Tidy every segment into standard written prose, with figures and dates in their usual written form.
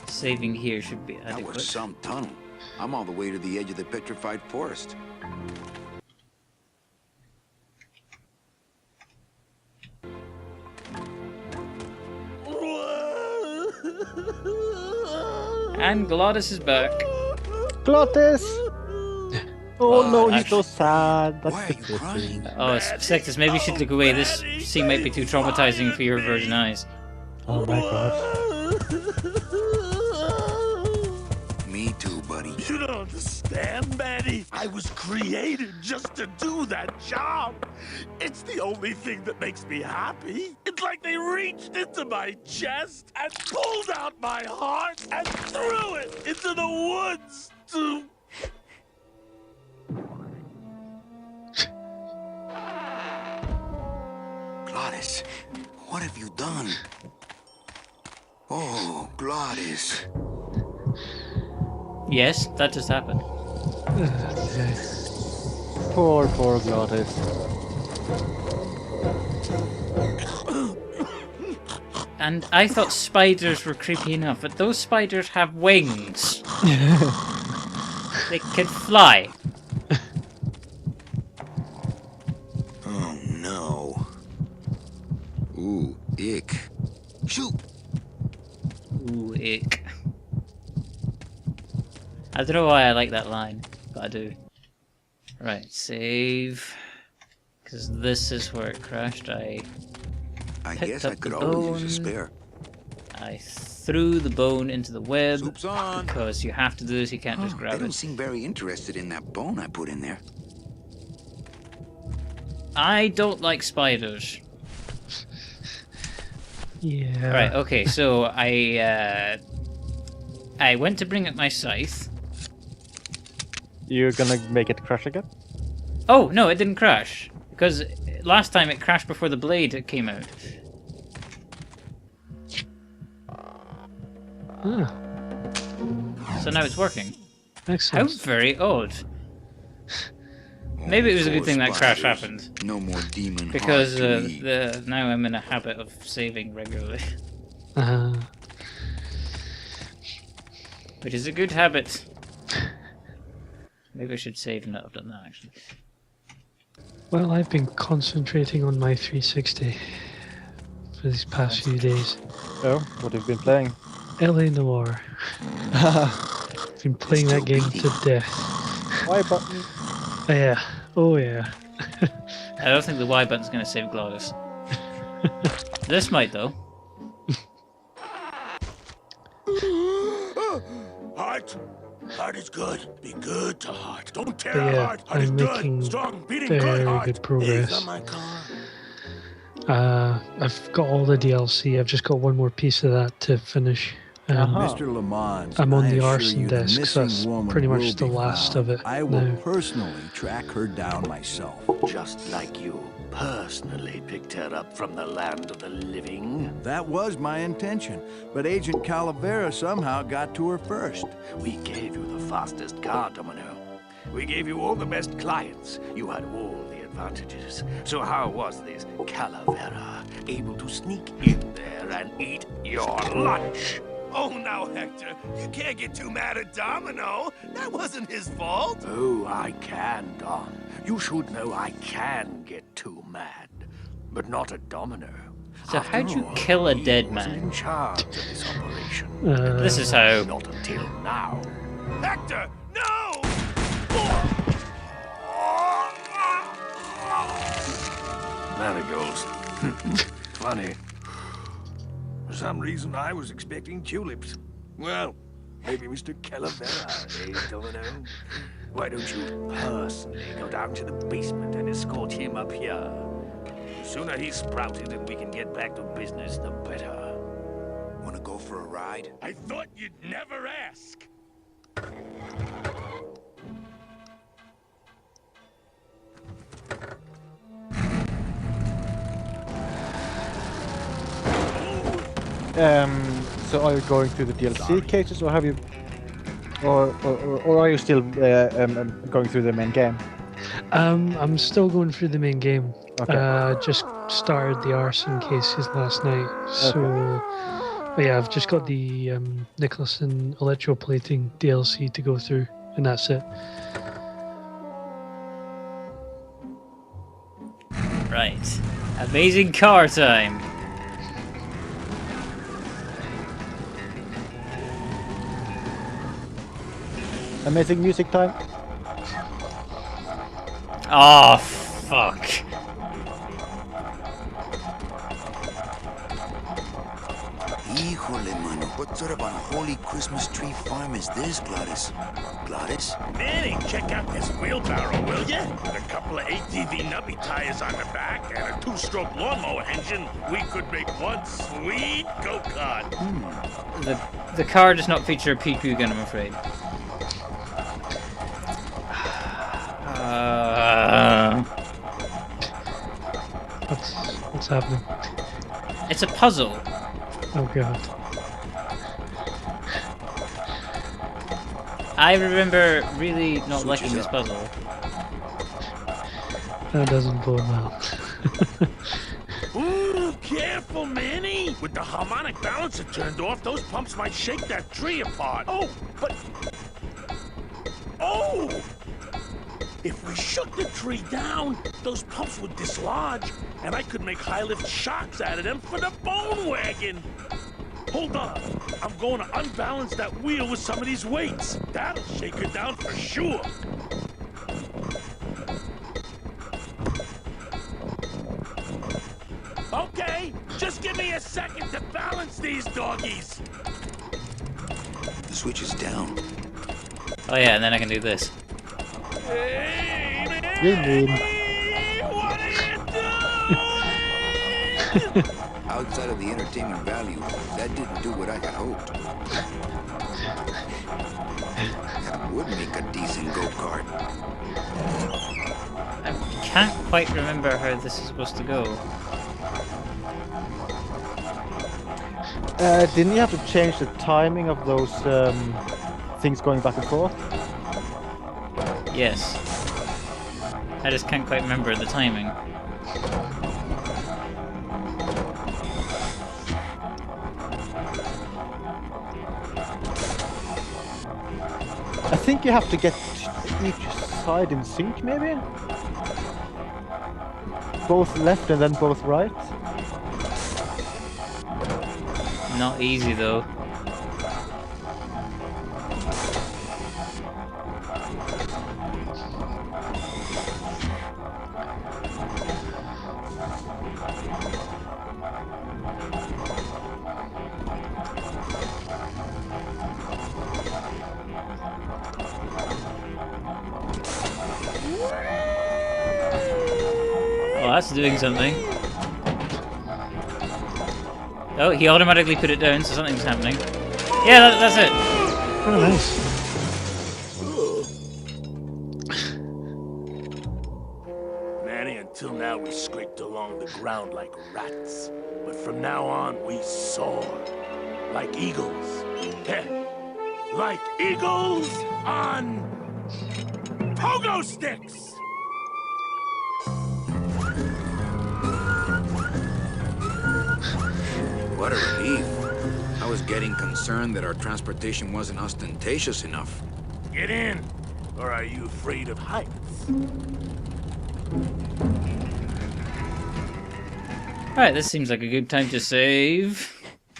Saving here should be adequate. That was some tunnel. I'm all the way to the edge of the Petrified forest. And Glottis is back. Glottis! Oh no, he's actually- so sad. That's Why are you depressing. crying? Oh, Sectus, maybe you should look away. This scene might be too traumatizing for your virgin eyes. Oh my god. Me too, buddy. You don't understand, Manny. I was created just to do that job. It's the only thing that makes me happy. It's like they reached into my chest and pulled out my heart and threw it into the woods to... Glottis, what have you done? Oh, Glottis. Yes, that just happened. Poor Glottis. And I thought spiders were creepy enough, but those spiders have wings. They can fly. Oh, no. Ooh, ick. Shoot! Ooh, ick. I don't know why I like that line, but I do. Right, save. Because this is where it crashed. I picked guess up I could the always use a bone. spare. I threw the bone into the web. Soup's on. Because you have to do this, you can't just They grab don't it. seem very interested in that bone I put in there. I don't like spiders. Yeah. Right, okay, so I went to bring up my scythe. You're gonna make it crash again? Oh, no, it didn't crash. Because last time it crashed before the blade came out. Ah, So now it's working. How excellent. very odd. Maybe it was a good thing that crash happened. No more demon Because heart to eat. now I'm in a habit of saving regularly. Which is a good habit. Maybe I should save and not have done that actually. Well, I've been concentrating on my 360 for these past few days. Oh, what have you been playing? LA Noire. I've been playing that game to death. Why button? Yeah. Oh yeah. I don't think the Y button's going to save Glottis. This might though. Heart. Heart is good. Be good to heart. Don't tear But our yeah, heart. Heart is I'm good. making Strong, beating very good heart. good progress. Eggs on my car. I've got all the DLC. I've just got one more piece of that to finish. Mr. Lamont, I'm on I the assure arson you the desk, so that's missing woman pretty much will the be last found. of it I will now. personally track her down myself. Just like you personally picked her up from the land of the living. That was my intention, but Agent Calavera somehow got to her first. We gave you the fastest car, Domino. We gave you all the best clients. You had all the advantages. So how was this Calavera able to sneak in there and eat your lunch? Oh, now, Hector, you can't get too mad at Domino. That wasn't his fault. Oh, I can, Dom. You should know I can get too mad, but not at Domino. So how'd you kill a dead man? In charge of this operation. This is how. Not until now. Hector, no! Marigolds. Funny. For some reason, I was expecting tulips. Well, maybe Mr. Calavera, eh, Domino? Why don't you personally go down to the basement and escort him up here? The sooner he's sprouted and we can get back to business, the better. Wanna go for a ride? I thought you'd never ask. So are you going through the DLC cases, or have you, or are you still going through the main game? I'm still going through the main game. Okay. Just started the arson cases last night, so But yeah, I've just got the Nicholas and electroplating DLC to go through, and that's it. Right. Amazing car time. Amazing music time. Oh, fuck. Híjole, mano. What sort of unholy Christmas tree farm is this, Gladys? Gladys? Manny, check out this wheelbarrow, will ya? With a couple of ATV nubby tires on the back and a two-stroke lawnmower engine, we could make one sweet go-kart. The car does not feature a PQ gun, I'm afraid. What's happening? It's a puzzle. Oh god. I remember really not liking this puzzle. That doesn't bode well. Ooh, careful, Manny! With the harmonic balancer turned off, those pumps might shake that tree apart. Oh, but... Oh! If we shook the tree down, those pumps would dislodge, and I could make high-lift shocks out of them for the bone wagon! Hold on, I'm going to unbalance that wheel with some of these weights. That'll shake her down for sure. Okay, just give me a second to balance these doggies. The switch is down. Oh yeah, and then I can do this. Hey, Green. what are you doing? Outside of the entertainment value, that didn't do what I had hoped. That would make a decent go-kart. I can't quite remember how this is supposed to go. Didn't you have to change the timing of those things going back and forth? Yes. I just can't quite remember the timing. I think you have to get each side in sync, maybe? Both left and then both right? Not easy though. Oh, that's doing something. Oh, he automatically put it down, so something's happening. Yeah, that's it. Oh, nice. Manny, until now we scraped along the ground like rats. But from now on, we soar. Like eagles. Heh. Like eagles on... pogo sticks! What a relief. I was getting concerned that our transportation wasn't ostentatious enough. Get in! Or are you afraid of heights? Alright, this seems like a good time to save.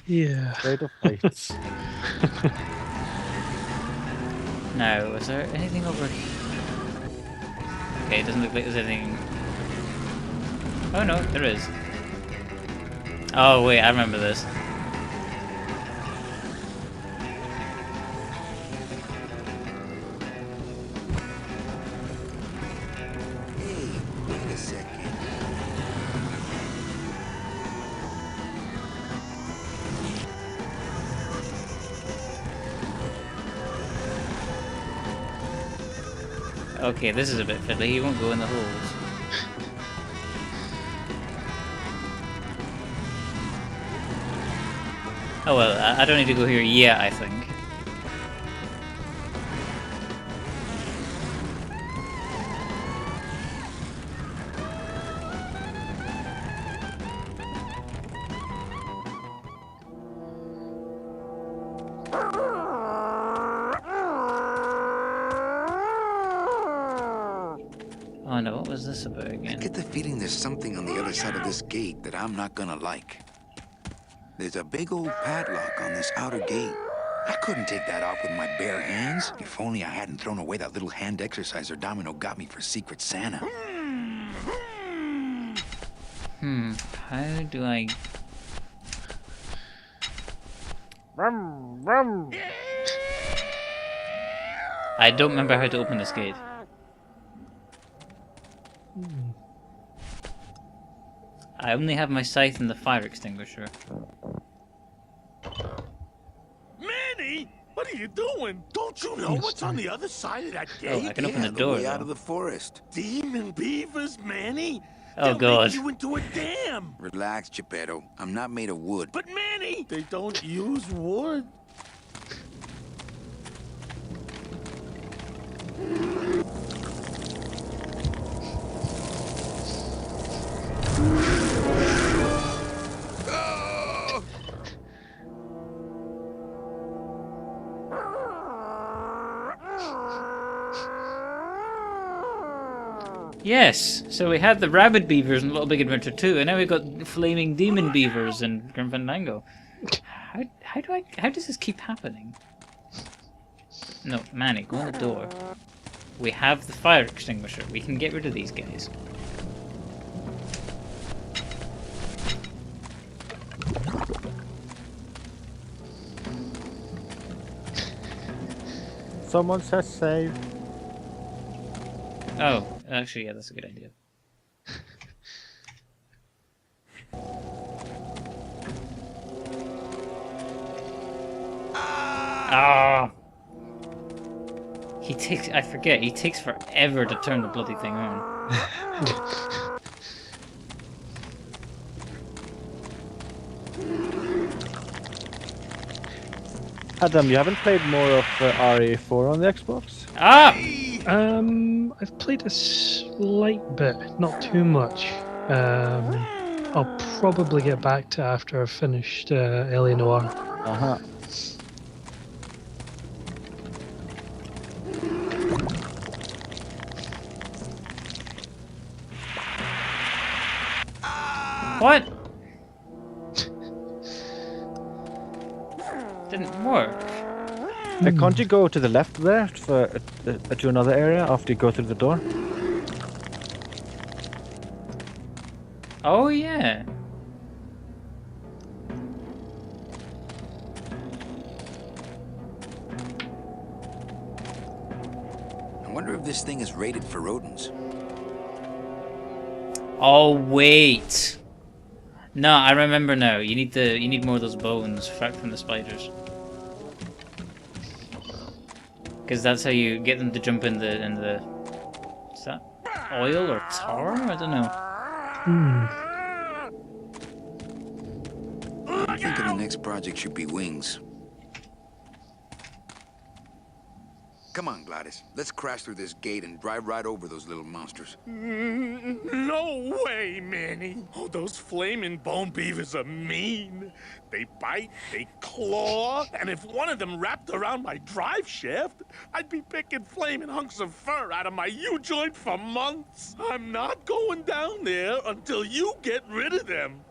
Yeah. Afraid of heights. Now, is there anything over here? Okay, it doesn't look like there's anything... Oh no, there is. Oh wait, I remember this. Hey, wait a second. Okay, this is a bit fiddly, he won't go in the holes. Oh well, I don't need to go here yet, I think. Oh no, what was this about I again? get the feeling there's something on the other side of this gate that I'm not gonna like. There's a big old padlock on this outer gate. I couldn't take that off with my bare hands. If only I hadn't thrown away that little hand exerciser Domino got me for Secret Santa. How do I... I don't remember how to open this gate. I only have my scythe and the fire extinguisher. Manny, what are you doing? Don't you know what's on the other side of that gate? Oh, I can open the The door. way out though. of the forest. Demon beavers, Manny. Oh They'll god. make you into a dam. Relax, Geppetto. I'm not made of wood. But Manny, they don't use wood. Yes, so we had the rabid beavers in Little Big Adventure 2, and now we've got flaming demon beavers in Grim Fandango. How does this keep happening? No, Manny, go on the door. We have the fire extinguisher. We can get rid of these guys. Someone says save. Oh, actually, yeah, that's a good idea. Ah! I forget, he takes forever to turn the bloody thing on. Adam, you haven't played more of RE4 on the Xbox? Ah! I've played a slight bit, not too much. I'll probably get back to after I've finished Eleanor. Uh-huh. What? Didn't work. Can't you go to the left there to another area after you go through the door? Oh yeah. I wonder if this thing is rated for rodents. Oh wait. No, I remember now. You need more of those bones from the spiders. Because that's how you get them to jump in the is that oil or tar? I don't know. I'm thinking the next project should be wings. Come on, Gladys. Let's crash through this gate and drive right over those little monsters. No way, Manny. Oh, those flaming bone beavers are mean. They bite, they claw, and if one of them wrapped around my drive shaft, I'd be picking flaming hunks of fur out of my U-joint for months. I'm not going down there until you get rid of them.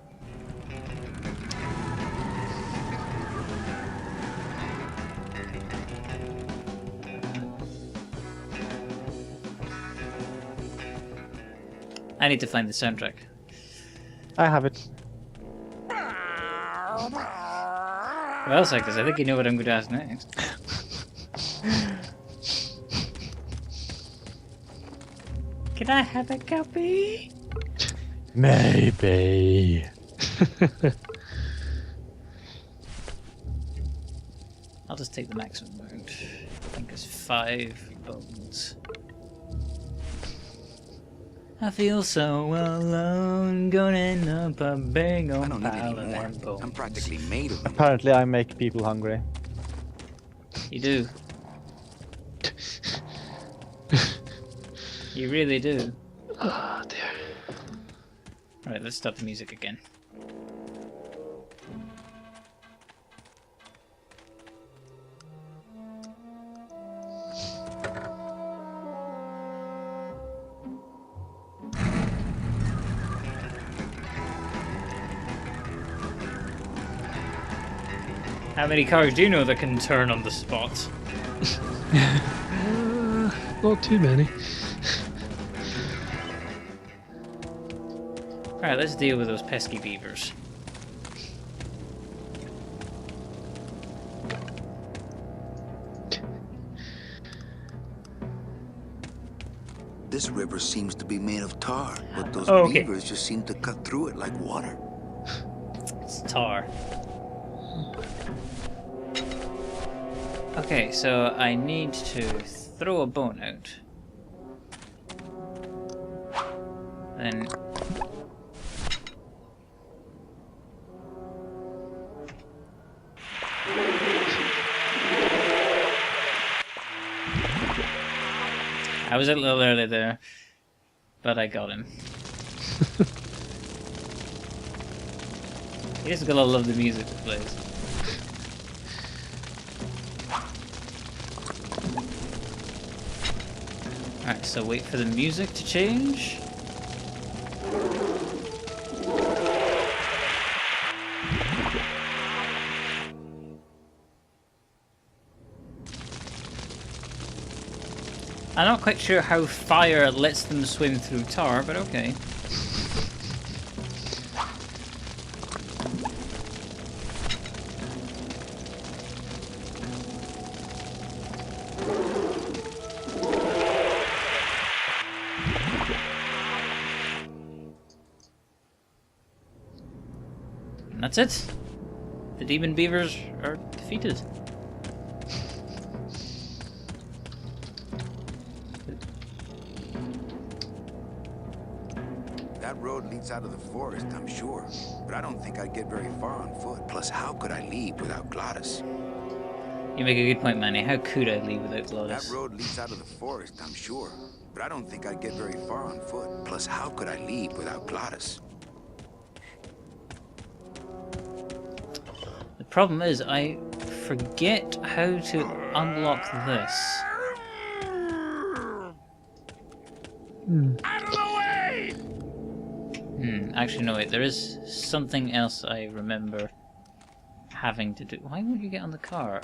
I need to find the soundtrack. I have it. Well, Cyclist, I think you know what I'm going to ask next. Can I have a copy? Maybe. I'll just take the maximum amount. I think it's 5 bones. I feel so alone, going up a big I old don't need pile any of more. them bones. I'm practically made of them. Apparently I make people hungry. You do. You really do. Oh dear. Alright, let's stop the music again. How many cars do you know that can turn on the spot? Not too many. Alright, let's deal with those pesky beavers. This river seems to be made of tar, but those Okay. beavers just seem to cut through it like water. It's tar. Okay, so I need to throw a boat out. Then... I was a little early there, but I got him. You just gotta love the music that plays. Alright, so wait for the music to change. I'm not quite sure how fire lets them swim through tar, but okay. And that's it. The demon beavers are defeated. That road leads out of the forest, I'm sure. But I don't think I'd get very far on foot. Plus, how could I leave without Glottis? You make a good point, Manny. How could I leave without That Glottis? road leads out of the forest, I'm sure. But I don't think I'd get very far on foot. Plus, how could I leave without Glottis? The problem is, I forget how to unlock this. Out of the way! Actually, no, wait. There is something else I remember having to do. Why won't you get on the car?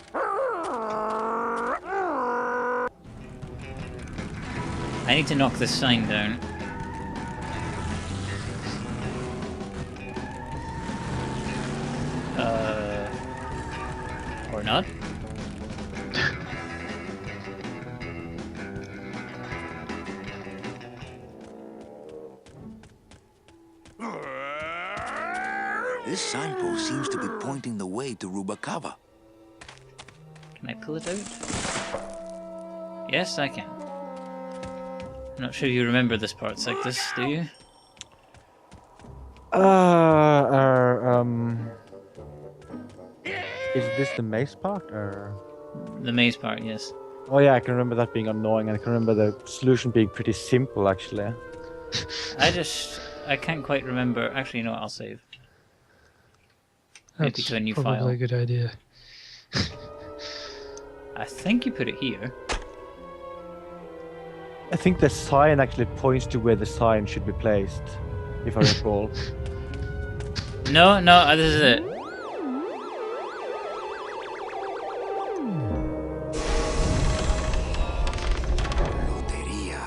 I need to knock this sign down. Or not. This signpost seems to be pointing the way to Rubacava. Can I pull it out? Yes, I can. I'm not sure you remember this part, Sectus, do you? Is this the maze part, or? The maze part, yes. Oh yeah, I can remember that being annoying, and I can remember the solution being pretty simple, actually. I can't quite remember. Actually, you know what, I'll save. Maybe That's to a new probably file. a good idea. I think you put it here. I think the sign actually points to where the sign should be placed, if I recall. No, this is it. Loteria.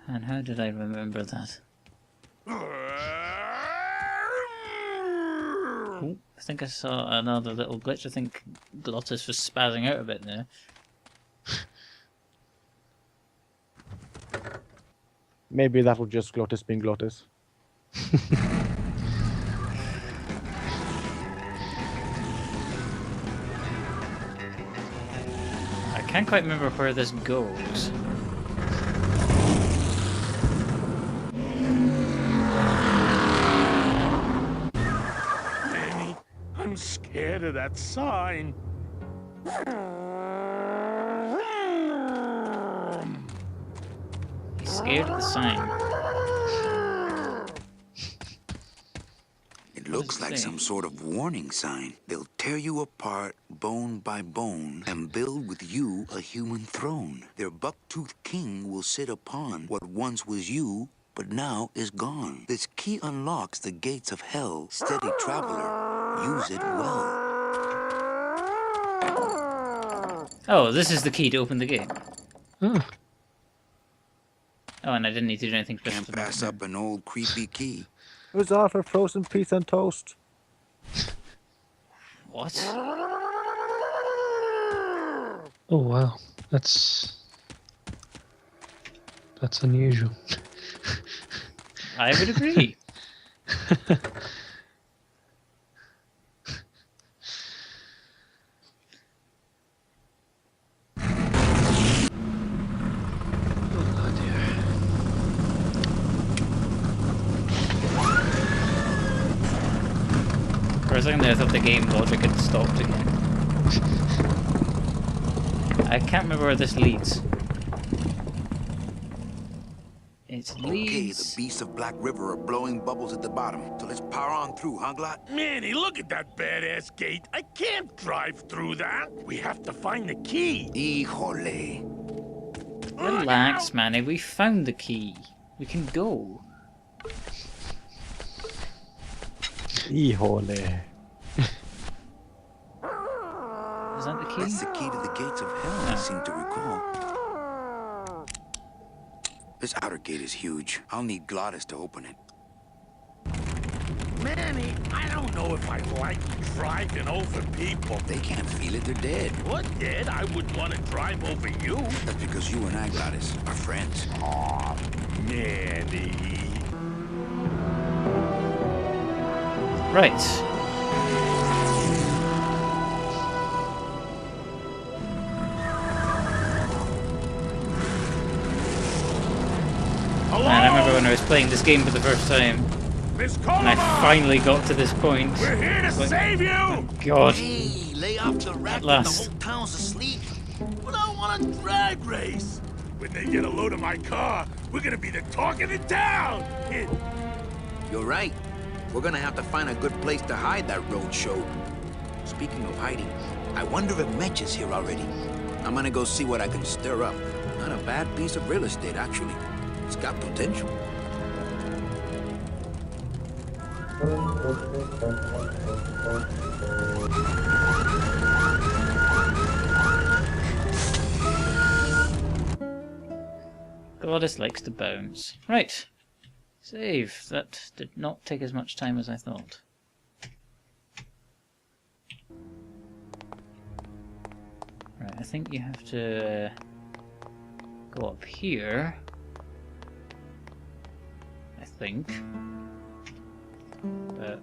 And how did I remember that? Oh, I think I saw another little glitch. I think Glottis was spazzing out a bit there. Maybe that was just Glottis being Glottis. I can't quite remember where this goes. Danny, I'm scared of that sign. He's scared of the sign. It looks like say? some sort of warning sign. They'll tear you apart bone by bone and build with you a human throne. Their buck-toothed king will sit upon what once was you, but now is gone. This key unlocks the gates of hell. Steady traveler, use it well. Oh, this is the key to open the gate. Oh, Oh, and I didn't need to do anything for Can't pass up an old creepy key. Who's offer frozen pizza and toast? What? oh wow, that's unusual. I would agree. Oh dear. For a second there, I thought the game logic had stopped again. I can't remember where this leads. It Okay, the leads... beasts of Black River are blowing bubbles at the bottom. So let's power on through, huh, Glot? Manny, look at that badass gate. I can't drive through that. We have to find the key. Híjole. Relax, Manny. We found the key. We can go. Híjole. Is that the key? That's the key to the gates of hell, I seem to recall. This outer gate is huge. I'll need Glottis to open it. Manny, I don't know if I like driving over people. They can't feel it, they're dead. What, Dad? I would want to drive over you. That's because you and I, Glottis, are friends. Aw, Manny. Right. Man, I remember when I was playing this game for the first time, Miss and I Coleman, finally got to this point. we're here to Like, save you. God. Hey, lay off the racket, the last. whole town's asleep. But I want a drag race. When they get a load of my car, we're gonna be the talk of the town. You're right. We're gonna have to find a good place to hide that road show. Speaking of hiding, I wonder if Mitch is here already. I'm gonna go see what I can stir up. Not a bad piece of real estate, actually. It's got potential. Gladys likes to bounce. Right. Save. That did not take as much time as I thought. Right, I think you have to go up here. I think. But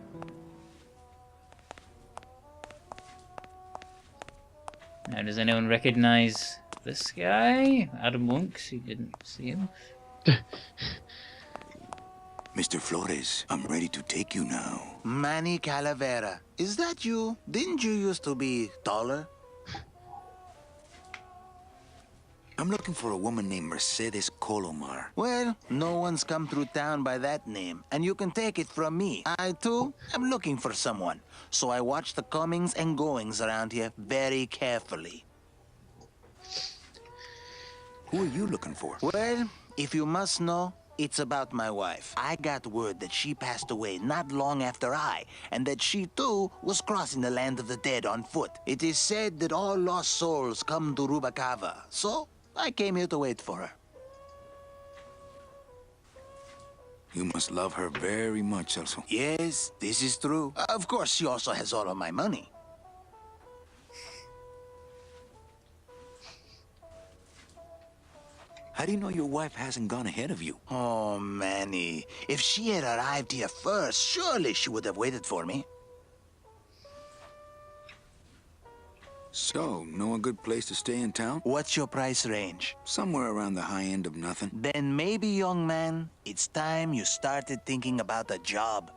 now, does anyone recognize this guy? Adam Wonks, he didn't see him. Mr. Flores, I'm ready to take you now. Manny Calavera. Is that you? Didn't you used to be taller? I'm looking for a woman named Mercedes Colomar. Well, no one's come through town by that name, and you can take it from me. I, too, am looking for someone, so I watch the comings and goings around here very carefully. Who are you looking for? Well, if you must know, it's about my wife. I got word that she passed away not long after I, and that she, too, was crossing the land of the dead on foot. It is said that all lost souls come to Rubacava, so I came here to wait for her. You must love her very much, Celso. Yes, this is true. Of course, she also has all of my money. How do you know your wife hasn't gone ahead of you? Oh, Manny. If she had arrived here first, surely she would have waited for me. So, know a good place to stay in town? What's your price range? Somewhere around the high end of nothing. Then maybe, young man, it's time you started thinking about a job.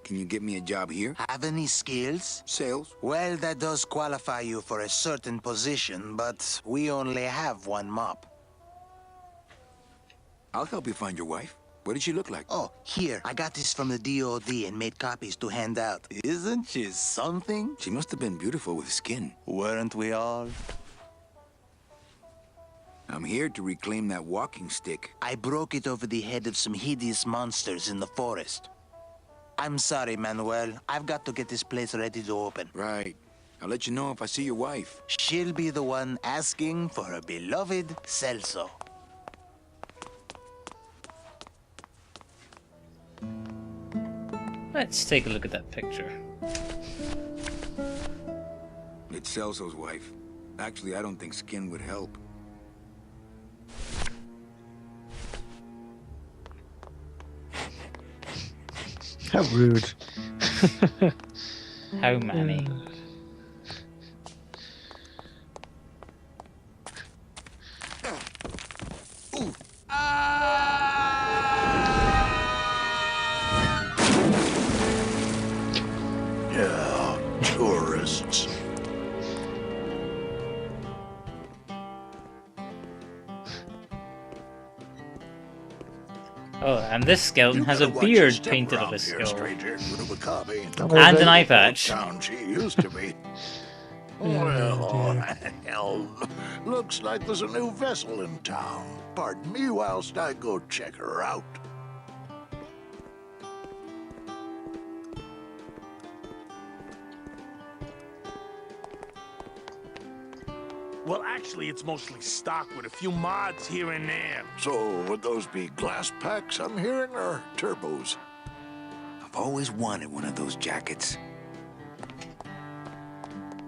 Can you get me a job here? Have any skills? Sales? Well, that does qualify you for a certain position, but we only have one mop. I'll help you find your wife. What did she look like? Oh, here, I got this from the DOD and made copies to hand out. Isn't she something? She must have been beautiful with skin. Weren't we all? I'm here to reclaim that walking stick. I broke it over the head of some hideous monsters in the forest. I'm sorry, Manuel. I've got to get this place ready to open. Right. I'll let you know if I see your wife. She'll be the one asking for her beloved Celso. Let's take a look at that picture. It's Celso's wife. Actually, I don't think skin would help. How rude. How many? Yeah, tourists. Oh, and this skeleton has a beard painted on his skull. Stranger. Rubacava ain't the And an eye patch. town she used to be. Well, hell, looks like there's a new vessel in town. Pardon me whilst I go check her out. Well, actually, it's mostly stock with a few mods here and there. So, would those be glass packs I'm hearing, or turbos? I've always wanted one of those jackets.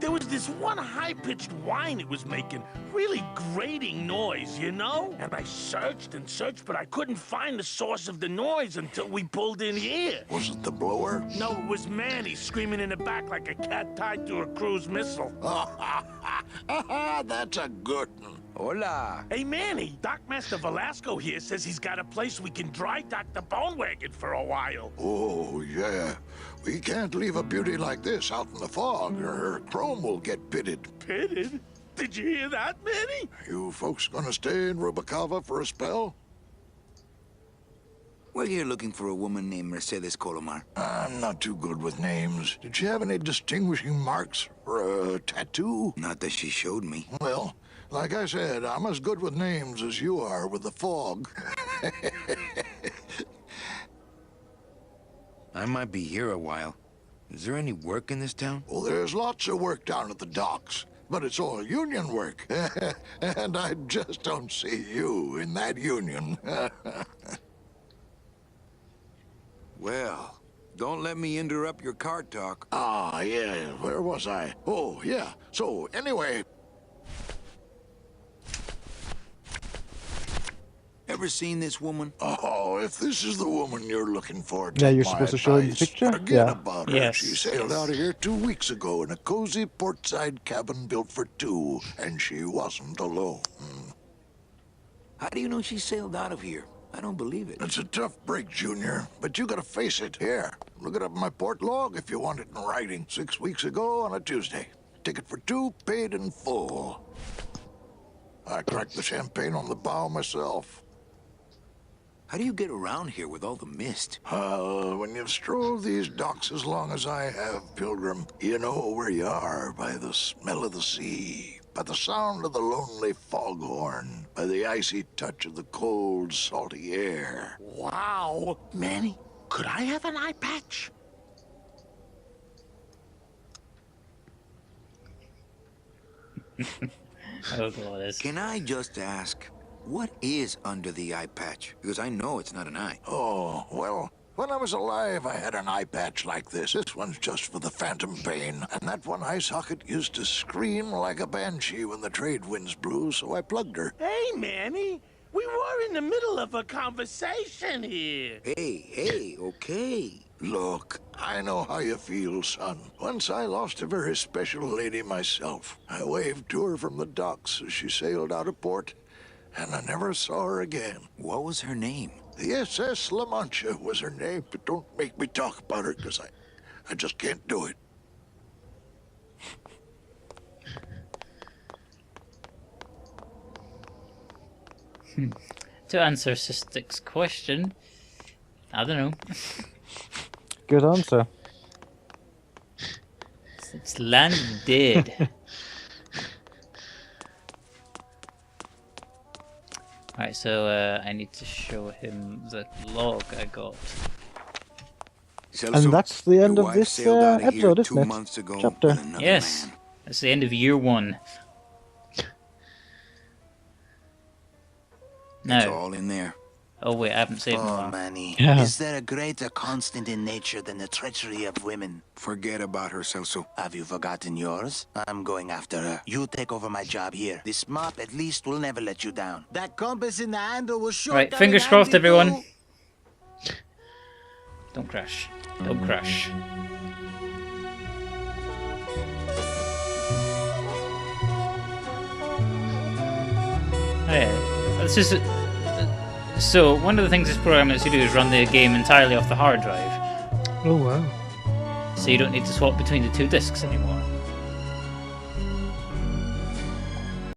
There was this one high-pitched whine it was making, really grating noise, you know? And I searched and searched, but I couldn't find the source of the noise until we pulled in here. Was it the blower? No, it was Manny screaming in the back like a cat tied to a cruise missile. That's a good one. Hola. Hey, Manny, Dockmaster Velasco here says he's got a place we can dry dock the bone wagon for a while. Oh, yeah. We can't leave a beauty like this out in the fog, or her chrome will get pitted. Pitted? Did you hear that, Manny? You folks gonna stay in Rubacava for a spell? We're here looking for a woman named Mercedes Colomar. I'm not too good with names. Did she have any distinguishing marks or a tattoo? Not that she showed me. Well, like I said, I'm as good with names as you are with the fog. I might be here a while. Is there any work in this town? Well, there's lots of work down at the docks, but it's all union work. And I just don't see you in that union. Well, don't let me interrupt your card talk. Ah, yeah, where was I? Oh, yeah. So, anyway... Ever seen this woman? Oh, if this is the woman you're looking for, Yeah, take you're my supposed to show him the advice. picture? Forget Yeah. about her. Yes, She sailed yes. out of here 2 weeks ago in a cozy portside cabin built for two, and she wasn't alone. How do you know she sailed out of here? I don't believe it. It's a tough break, Junior, but you gotta face it. Here, look it up in my port log if you want it in writing. 6 weeks ago on a Tuesday. Ticket for two, paid in full. I cracked the champagne on the bow myself. How do you get around here with all the mist? When you've strolled these docks as long as I have, Pilgrim, you know where you are by the smell of the sea, by the sound of the lonely foghorn, by the icy touch of the cold, salty air. Wow. Manny, could I have an eye patch? Oh, God. Can I just ask, what is under the eye patch? Because I know it's not an eye. Oh, well, when I was alive, I had an eye patch like this. This one's just for the phantom pain. And that one eye socket used to scream like a banshee when the trade winds blew, so I plugged her. Hey, Manny, we were in the middle of a conversation here. Hey, okay. Look, I know how you feel, son. Once I lost a very special lady myself. I waved to her from the docks as she sailed out of port, and I never saw her again. What was her name? The SS La Mancha was her name, but don't make me talk about her, because I just can't do it. To answer Systic's question, I don't know. Good answer. It's land dead. Alright, so I need to show him the log I got. And that's the end your of wife this sailed out of here episode, 2 isn't it? months ago Chapter. with another Yes, man. that's the end of year 1. It's Now, all in there. oh wait, I haven't saved my Oh, log. Manny. Yeah. Is there a greater constant in nature than the treachery of women? Forget about her, Celso. Have you forgotten yours? I'm going after her. You take over my job here. This mop at least will never let you down. That compass in the handle was short. Right, fingers crossed, everyone. Don't crash. Don't crash. Oh, yeah. This is so one of the things this program lets you do is run the game entirely off the hard drive, Oh wow. so you don't need to swap between the 2 discs anymore.